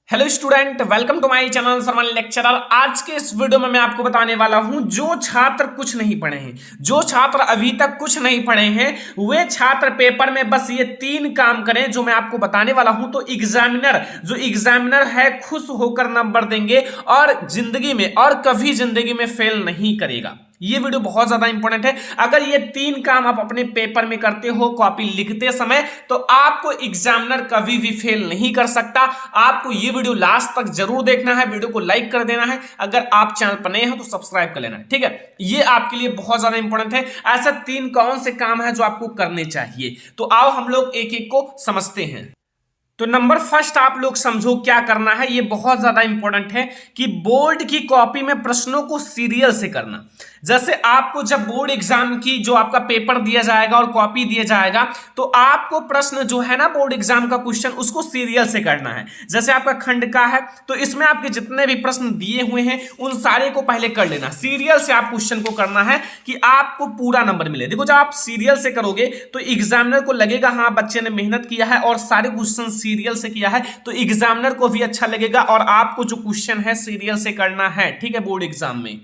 Hello student, welcome to my channel सरमन lecturer. आज के इस वीडियो में मैं आपको बताने वाला हूं, जो छात्र कुछ नहीं पढ़े हैं, जो छात्र अभी तक कुछ नहीं पढ़े हैं, वे छात्र पेपर में बस ये 3 काम करें जो मैं आपको बताने वाला हूं। तो एग्जामिनर है खुश होकर नंबर देंगे और जिंदगी में और कभी जिंदगी में फेल नहीं करेगा। ये वीडियो बहुत ज्यादा इंपॉर्टेंट है। अगर ये 3 काम आप अपने पेपर में करते हो कॉपी लिखते समय, तो आपको एग्जामिनर कभी भी फेल नहीं कर सकता। आपको ये वीडियो लास्ट तक जरूर देखना है, वीडियो को लाइक कर देना है, अगर आप चैनल पर नए हो तो सब्सक्राइब कर लेना है, ठीक है। ये आपके लिए बहुत ज्यादा इंपॉर्टेंट है। ऐसा 3 कौन से काम है जो आपको करने चाहिए, तो आओ हम लोग एक एक को समझते हैं। तो नंबर फर्स्ट आप लोग समझो क्या करना है, ये बहुत ज्यादा इंपॉर्टेंट है कि बोर्ड की कॉपी में प्रश्नों को सीरियल से करना। जैसे आपको जब बोर्ड एग्जाम की जो आपका पेपर दिया जाएगा और कॉपी दिया जाएगा, तो आपको प्रश्न जो है ना बोर्ड एग्जाम का क्वेश्चन, उसको सीरियल से करना है। जैसे आपका खंड का है तो इसमें आपके जितने भी प्रश्न दिए हुए हैं उन सारे को पहले कर लेना। सीरियल से आप क्वेश्चन को करना है कि आपको पूरा नंबर मिले। देखो, जब आप सीरियल से करोगे तो एग्जामिनर को लगेगा हाँ बच्चे ने मेहनत किया है और सारे क्वेश्चन सीरियल से किया है, तो एग्जामिनर को भी अच्छा लगेगा और आपको जो क्वेश्चन है सीरियल से करना है, ठीक है, बोर्ड एग्जाम में।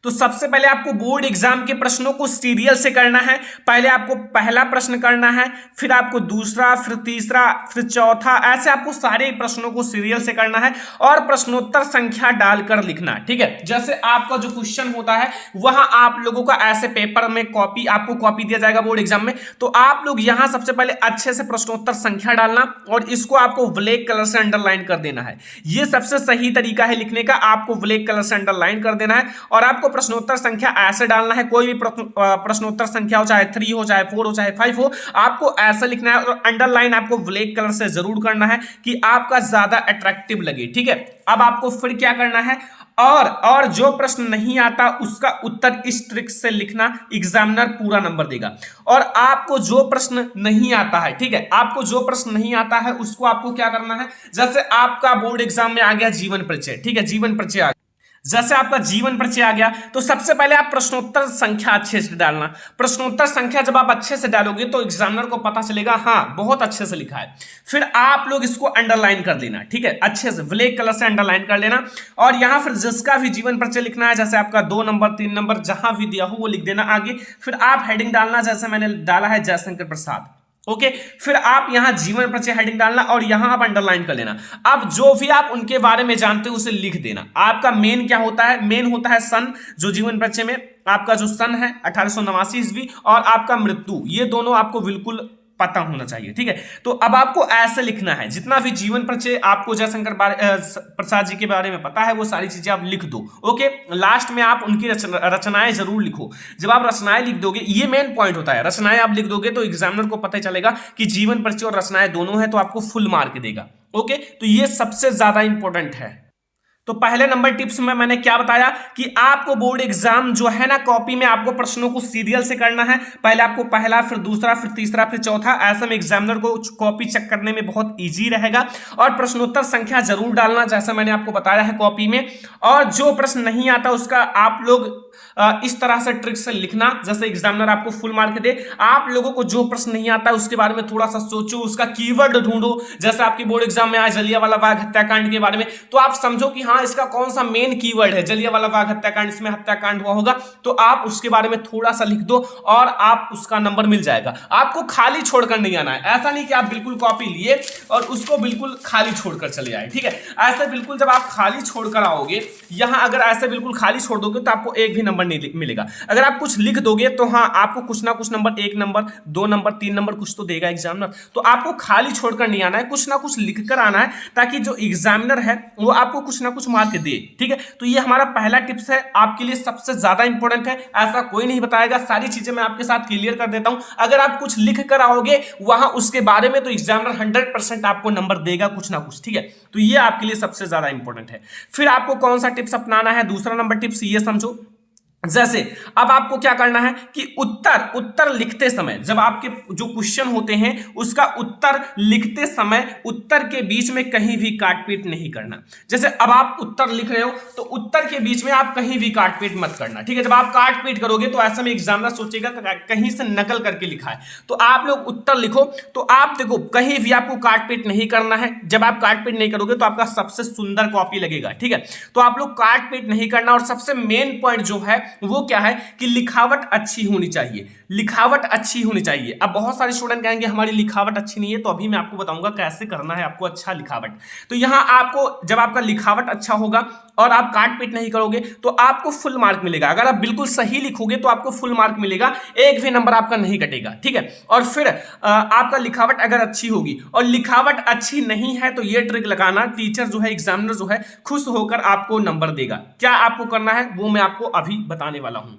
तो सबसे पहले आपको बोर्ड एग्जाम के प्रश्नों को सीरियल से करना है। पहले आपको पहला प्रश्न करना है, फिर आपको दूसरा, फिर तीसरा, फिर चौथा, ऐसे आपको सारे प्रश्नों को सीरियल से करना है और प्रश्नोत्तर संख्या डालकर लिखना, ठीक है। जैसे आपका जो क्वेश्चन होता है वहां आप लोगों का ऐसे पेपर में आपको कॉपी दिया जाएगा बोर्ड एग्जाम में, तो आप लोग यहां सबसे पहले अच्छे से प्रश्नोत्तर संख्या डालना और इसको आपको ब्लैक कलर से अंडरलाइन कर देना है। यह सबसे सही तरीका है लिखने का, आपको ब्लैक कलर से अंडरलाइन कर देना है और आपको प्रश्नोत्तर संख्या ऐसे डालना है। कोई भी प्रश्नोत्तर संख्या हो, चाहे 3 हो, चाहे 4 हो, चाहे 5 हो, आपको ऐसा लिखना है और अंडरलाइन आपको ब्लैक कलर से जरूर करना है कि आपका ज्यादा अट्रैक्टिव लगे, ठीक है। अब आपको फिर क्या करना है, और जो प्रश्न नहीं आता उसका उत्तर इस ट्रिक से लिखना, एग्जामिनर पूरा नंबर देगा। और आपको जो प्रश्न नहीं आता है, ठीक है, आपको जो प्रश्न नहीं आता है उसको आपको क्या करना है। जैसे आपका बोर्ड एग्जाम में आ गया जीवन परिचय, ठीक है, जीवन परिचय आ गया। जैसे आपका जीवन परिचय आ गया तो सबसे पहले आप प्रश्नोत्तर संख्या अच्छे से डालना। प्रश्नोत्तर संख्या जब आप अच्छे से डालोगे तो एग्जामिनर को पता चलेगा हाँ बहुत अच्छे से लिखा है। फिर आप लोग इसको अंडरलाइन कर देना, ठीक है, अच्छे से ब्लैक कलर से अंडरलाइन कर लेना। और यहां फिर जिसका भी जीवन परिचय लिखना है, जैसे आपका 2 नंबर 3 नंबर जहां भी दिया हो वो लिख देना आगे। फिर आप हेडिंग डालना, जैसे मैंने डाला है जयशंकर प्रसाद, ओके। फिर आप यहां जीवन परिचय हेडिंग डालना और यहां आप अंडरलाइन कर लेना। अब जो भी आप उनके बारे में जानते हो उसे लिख देना। आपका मेन क्या होता है, मेन होता है सन, जो जीवन परिचय में आपका जो सन है 1889 ईस्वी, और आपका मृत्यु, ये दोनों आपको बिल्कुल पता होना चाहिए, ठीक है। तो अब आपको ऐसे लिखना है, जितना भी जीवन परिचय आपको जयशंकर प्रसाद जी के बारे में पता है वो सारी चीजें आप लिख दो, ओके। लास्ट में आप उनकी रचनाएं जरूर लिखो। जब आप रचनाएं लिख दोगे, ये मेन पॉइंट होता है, रचनाएं आप लिख दोगे तो एग्जामिनर को पता चलेगा कि जीवन परिचय और रचनाएं दोनों है, तो आपको फुल मार्क देगा, ओके। तो ये सबसे ज्यादा इंपॉर्टेंट है। तो पहले नंबर टिप्स में मैंने क्या बताया कि आपको बोर्ड एग्जाम जो है ना कॉपी में आपको प्रश्नों को सीरियल से करना है। पहले आपको पहला, फिर दूसरा, फिर तीसरा, फिर चौथा, ऐसे में एग्जामिनर को कॉपी चेक करने में बहुत इजी रहेगा। और प्रश्नोत्तर संख्या जरूर डालना, जैसा मैंने आपको बताया है कॉपी में। और जो प्रश्न नहीं आता उसका आप लोग इस तरह से ट्रिक से लिखना जैसे एग्जामिनर आपको फुल मार्क दे। आप लोगों को जो प्रश्न नहीं आता उसके बारे में थोड़ा सा सोचो, उसका कीवर्ड ढूंढो। जैसे आपकी बोर्ड एग्जाम में आज जलियांवाला बाग हत्याकांड के बारे में, तो आप समझो कि हाँ इसका कौन सा मेन कीवर्ड है, जलियांवाला बाग हत्याकांड, इसमें हत्याकांड हुआ होगा, तो आप उसके बारे में थोड़ा सा लिख दो और आप उसका नंबर मिल जाएगा। आपको खाली छोड़कर नहीं आना है, ऐसा नहीं कि आप बिल्कुल कॉपी लिए और उसको बिल्कुल खाली छोड़कर चले आए, ठीक है। ऐसे बिल्कुल जब आप खाली छोड़कर आओगे, यहां अगर ऐसे बिल्कुल खाली छोड़ दोगे तो आपको एक भी नंबर नहीं मिलेगा। अगर आप कुछ लिख दोगे तो हाँ आपको कुछ ना कुछ नंबर, 1 नंबर, 2 नंबर, 3 नंबर कुछ तो देगा एग्जामिनर। तो आपको खाली छोड़कर नहीं आना है, कुछ ना कुछ लिखकर आना है, ताकि जो एग्जामिनर है वो आपको कुछ ना कुछ मार्क दे, ठीक है। तो ये हमारा पहला टिप्स है, आपके लिए सबसे ज्यादा इंपॉर्टेंट है। ऐसा कोई नहीं बताएगा, सारी चीजें मैं आपके साथ क्लियर कर देता हूं। अगर आप कुछ लिख कर आओगे वहां उसके बारे में, तो एग्जामिनर 100% आपको नंबर देगा कुछ ना कुछ, ठीक है। तो ये आपके लिए सबसे ज्यादा इंपॉर्टेंट है। फिर आपको कौन सा टिप्स अपनाना है, दूसरा नंबर टिप्स ये समझो जैसे अब आपको क्या करना है कि उत्तर उत्तर लिखते समय जब आपके जो क्वेश्चन होते हैं उसका उत्तर लिखते समय उत्तर के बीच में कहीं भी काट पीट नहीं करना। जैसे अब आप उत्तर लिख रहे हो तो उत्तर के बीच में आप कहीं भी काट पीट मत करना, ठीक है। जब आप काट पीट करोगे तो ऐसे में एग्जामिनर सोचेगा कहीं से नकल करके लिखा है। तो आप लोग उत्तर लिखो तो आप देखो कहीं भी आपको काट पीट नहीं करना है। जब आप काट पीट नहीं करोगे तो आपका सबसे सुंदर कॉपी लगेगा, ठीक है। तो आप लोग काट पीट नहीं करना। और सबसे मेन पॉइंट जो है वो क्या है कि लिखावट अच्छी होनी चाहिए, लिखावट अच्छी होनी चाहिए। अब बहुत सारे स्टूडेंट कहेंगे हमारी लिखावट अच्छी नहीं है, तो अभी मैं आपको बताऊंगा कैसे करना है आपको अच्छा लिखावट। तो यहां आपको जब आपका लिखावट अच्छा होगा और आप काट पीट नहीं करोगे तो आपको फुल मार्क मिलेगा। अगर आप बिल्कुल सही लिखोगे तो आपको फुल मार्क मिलेगा, एक भी नंबर आपका नहीं कटेगा, ठीक है। और फिर आपका लिखावट अगर अच्छी होगी और लिखावट अच्छी नहीं है तो ये ट्रिक लगाना, टीचर जो है एग्जामिनर जो है खुश होकर आपको नंबर देगा। क्या आपको करना है वो मैं आपको अभी बताने वाला हूं।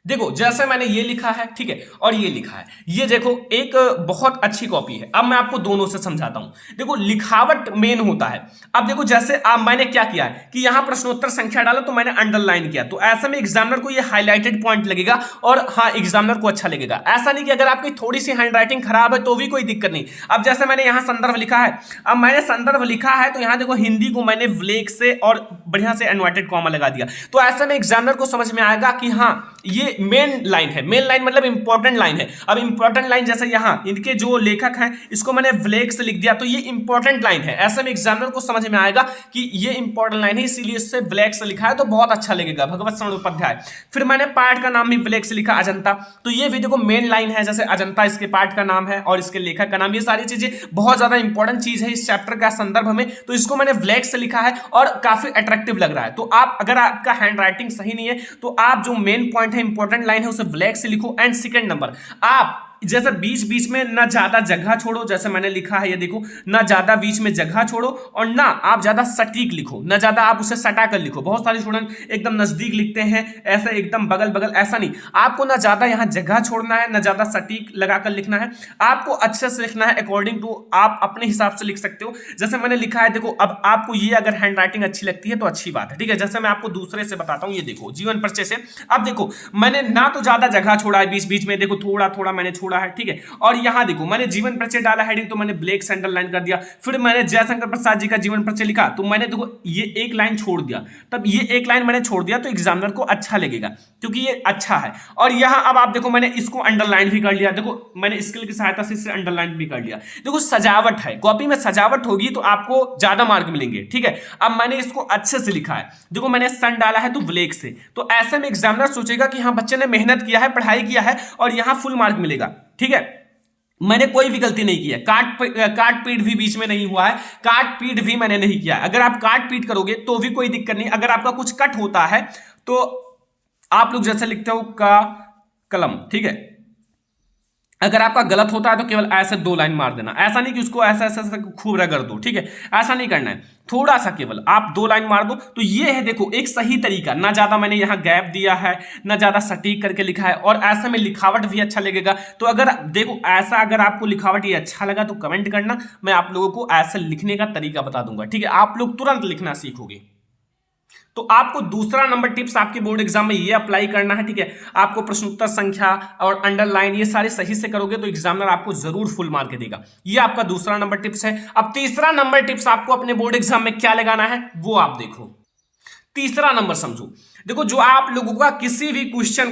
देखो जैसे मैंने ये लिखा है, ठीक है, और ये लिखा है, ये देखो एक बहुत अच्छी कॉपी है। अब मैं आपको दोनों से समझाता हूं। देखो लिखावट मेन होता है। अब देखो जैसे आप मैंने क्या किया है कि यहां प्रश्नोत्तर संख्या डाला तो मैंने अंडरलाइन किया, तो ऐसे में एग्जामिनर को ये हाईलाइटेड पॉइंट लगेगा और हाँ एग्जामिनर को अच्छा लगेगा। ऐसा नहीं कि अगर आपकी थोड़ी सी हैंडराइटिंग खराब है तो भी कोई दिक्कत नहीं। अब जैसे मैंने यहां संदर्भ लिखा है, अब मैंने संदर्भ लिखा है तो यहां देखो हिंदी को मैंने ब्लैक से और बढ़िया से इन्वर्टेड कॉमा लगा दिया, तो ऐसे में एग्जामिनर को समझ में आएगा कि हाँ ये मेन लाइन है। मेन लाइन मतलब इंपॉर्टेंट लाइन है। अब इंपॉर्टेंट लाइन जैसे यहां इनके जो लेखक हैं इसको मैंने ब्लैक से लिख दिया तो ये इंपॉर्टेंट लाइन है। ऐसे में एग्जामिनर को समझ में आएगा कि ये इंपॉर्टेंट लाइन है, इसीलिए इससे ब्लैक से लिखा है तो बहुत अच्छा लगेगा, भगवत शरण उपाध्याय। फिर मैंने पाठ का नाम भी ब्लैक से लिखा अजंता, तो ये भी देखो मेन लाइन है, जैसे अजंता इसके पाठ का नाम है और इसके लेखक का नाम। ये सारी चीजें बहुत ज्यादा इंपॉर्टेंट चीज है इस चैप्टर का संदर्भ में, तो इसको मैंने ब्लैक से लिखा है और काफी अट्रैक्टिव लग रहा है। तो आप अगर आपका हैंडराइटिंग सही नहीं है तो आप जो मेन पॉइंट है इंपॉर्टेंट लाइन है उसे ब्लैक से लिखो। एंड सेकंड नंबर, आप जैसे बीच बीच में ना ज्यादा जगह छोड़ो, जैसे मैंने लिखा है ये देखो, ना ज्यादा बीच में जगह छोड़ो और ना आप ज्यादा सटीक लिखो, ना ज्यादा आप उसे सटा कर लिखो। बहुत सारे स्टूडेंट एकदम नजदीक लिखते हैं, ऐसे एकदम बगल बगल, ऐसा नहीं। आपको ना ज्यादा यहां जगह छोड़ना है, ना ज्यादा सटीक लगाकर लिखना है, आपको अच्छे से लिखना है अकॉर्डिंग टू आप अपने हिसाब से लिख सकते हो। जैसे मैंने लिखा है देखो, अब आपको ये अगर हैंडराइटिंग अच्छी लगती है तो अच्छी बात है, ठीक है। जैसे मैं आपको दूसरे से बताता हूं, ये देखो जीवन परिचय से। अब देखो मैंने ना तो ज्यादा जगह छोड़ा है, बीच बीच में देखो थोड़ा थोड़ा मैंने छोड़ा है, ठीक है। और यहां देखो मैंने जीवन परिचय डाला हेडिंग तो मैंने ब्लैक से अंडरलाइन कर दिया। फिर मैंने जयशंकर प्रसाद जी का जीवन परिचय लिखा तो मैंने देखो ये एक लाइन छोड़ दिया, तब ये एक लाइन मैंने छोड़ दिया तो एग्जामिनर को अच्छा लगेगा क्योंकि ये अच्छा है। और यहां अब आप देखो मैंने इसको अंडरलाइन भी कर लिया, देखो मैंने स्केल की सहायता से इसे अंडरलाइन भी कर लिया। देखो सजावट है, कॉपी में सजावट होगी तो आपको ज्यादा मार्क मिलेंगे, ठीक है। अब मैंने इसको अच्छे से लिखा है, देखो मैंने सन डाला है तो ब्लैक से, तो ऐसे में एग्जामिनर सोचेगा कि हाँ बच्चे ने मेहनत किया है, पढ़ाई किया है और यहां फुल मार्क मिलेगा, ठीक है। मैंने कोई भी गलती नहीं की है, काट पीट भी बीच में नहीं हुआ है, काट पीट भी मैंने नहीं किया। अगर आप काट पीट करोगे तो भी कोई दिक्कत नहीं। अगर आपका कुछ कट होता है तो आप लोग जैसे लिखते हो का कलम, ठीक है। अगर आपका गलत होता है तो केवल ऐसे दो लाइन मार देना, ऐसा नहीं कि उसको ऐसा ऐसा खूब रगड़ दो, ठीक है। ऐसा नहीं करना है, थोड़ा सा केवल आप दो लाइन मार दो। तो ये है देखो एक सही तरीका, ना ज्यादा मैंने यहाँ गैप दिया है, ना ज्यादा सटीक करके लिखा है और ऐसे में लिखावट भी अच्छा लगेगा। तो अगर देखो ऐसा अगर आपको लिखावट ये अच्छा लगा तो कमेंट करना, मैं आप लोगों को ऐसे लिखने का तरीका बता दूंगा, ठीक है। आप लोग तुरंत लिखना सीखोगे। तो आपको दूसरा नंबर टिप्स आपके बोर्ड एग्जाम में ये अप्लाई करना है, ठीक है। आपको प्रश्नोत्तर संख्या और अंडरलाइन ये सारे सही से करोगे तो एग्जामिनर आपको जरूर फुल मार्क देगा। ये आपका दूसरा नंबर टिप्स है। अब तीसरा नंबर टिप्स आपको अपने बोर्ड एग्जाम में क्या लगाना है वो आप देखो। तीसरा नंबर समझो, देखो जो आप लोगों का किसी भी क्वेश्चन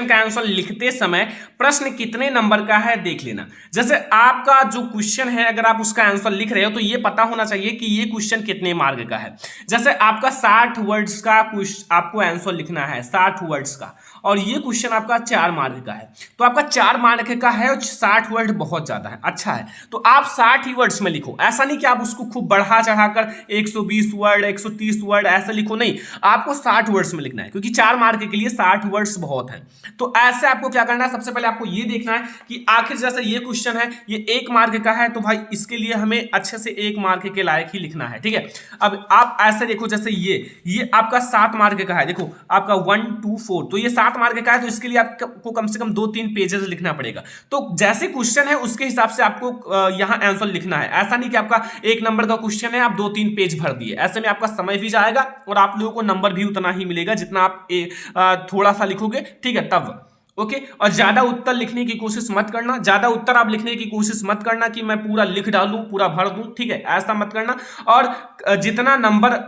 का आंसर लिखते समय प्रश्न कितने नंबर का है देख लेना। जैसे आपका जो क्वेश्चन है अगर आप उसका आंसर लिख रहे हो तो ये पता होना चाहिए कि ये क्वेश्चन कितने मार्क का है। जैसे आपका 60 वर्ड्स का आपको आंसर लिखना है, 60 वर्ड्स का, और ये क्वेश्चन आपका 4 मार्क का है, तो आपका 4 मार्क का है और 60 वर्ड बहुत ज्यादा है, अच्छा है, तो आप 60 ही वर्ड्स में लिखो। ऐसा नहीं कि आप उसको खूब बढ़ा चढ़ाकर 120 वर्ड 130 वर्ड ऐसे लिखो, नहीं, आपको 60 वर्ड्स में लिखना है क्योंकि 4 मार्क के लिए 60 वर्ड्स बहुत हैं। तो ऐसे आपको क्या करना है, सबसे पहले आपको ये देखना है कि आखिर जैसे ये क्वेश्चन है ये 1 मार्क का है तो भाई इसके लिए हमें अच्छे से 1 मार्क के लायक ही लिखना है, ठीक है। अब आप ऐसे देखो जैसे ये आपका 7 मार्क का है, देखो आपका 1 2 4, तो ये 7 मार्क का है तो इसके लिए आपको कम से कम 2-3 पेजेस लिखना पड़ेगा। तो जैसे क्वेश्चन है उसके हिसाब से आपको यहां आंसर लिखना है। ऐसा नहीं कि आपका 1 नंबर का क्वेश्चन है आप 2-3 पेज भर दिए, ऐसे में आपका समय भी जाएगा और आप लोगों को नंबर भी उतना ही मिलेगा जितना आप थोड़ा सा लिखोगे, ठीक है, तब ओके। और ज्यादा उत्तर लिखने की कोशिश मत करना, ज्यादा उत्तर आप लिखने की कोशिश मत करना कि मैं पूरा लिख डालूं, पूरा भर दूं, ठीक है, ऐसा मत करना। और जितना नंबर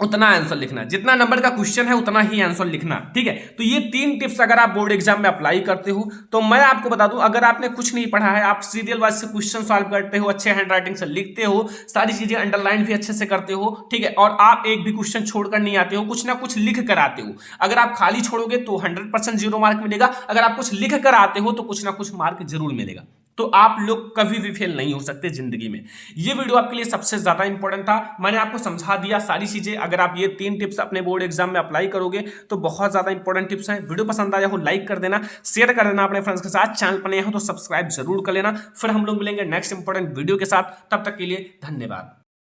उतना आंसर लिखना, जितना नंबर का क्वेश्चन है उतना ही आंसर लिखना, ठीक है। तो ये 3 टिप्स अगर आप बोर्ड एग्जाम में अप्लाई करते हो तो मैं आपको बता दूं, अगर आपने कुछ नहीं पढ़ा है, आप सीरियल वाइज से क्वेश्चन सॉल्व करते हो, अच्छे हैंड राइटिंग से लिखते हो, सारी चीजें अंडरलाइन भी अच्छे से करते हो, ठीक है, और आप एक भी क्वेश्चन छोड़कर नहीं आते हो, कुछ ना कुछ लिख कर आते हो। अगर आप खाली छोड़ोगे तो 100% 0 मार्क मिलेगा, अगर आप कुछ लिख कर आते हो तो कुछ ना कुछ मार्क जरूर मिलेगा। तो आप लोग कभी भी फेल नहीं हो सकते जिंदगी में। ये वीडियो आपके लिए सबसे ज्यादा इंपॉर्टेंट था, मैंने आपको समझा दिया सारी चीजें। अगर आप ये 3 टिप्स अपने बोर्ड एग्जाम में अप्लाई करोगे तो बहुत ज्यादा इंपॉर्टेंट टिप्स हैं। वीडियो पसंद आया हो लाइक कर देना, शेयर कर देना अपने फ्रेंड्स के साथ, चैनल पर नए हो तो सब्सक्राइब जरूर कर लेना। फिर हम लोग मिलेंगे नेक्स्ट इंपॉर्टेंट वीडियो के साथ, तब तक के लिए धन्यवाद।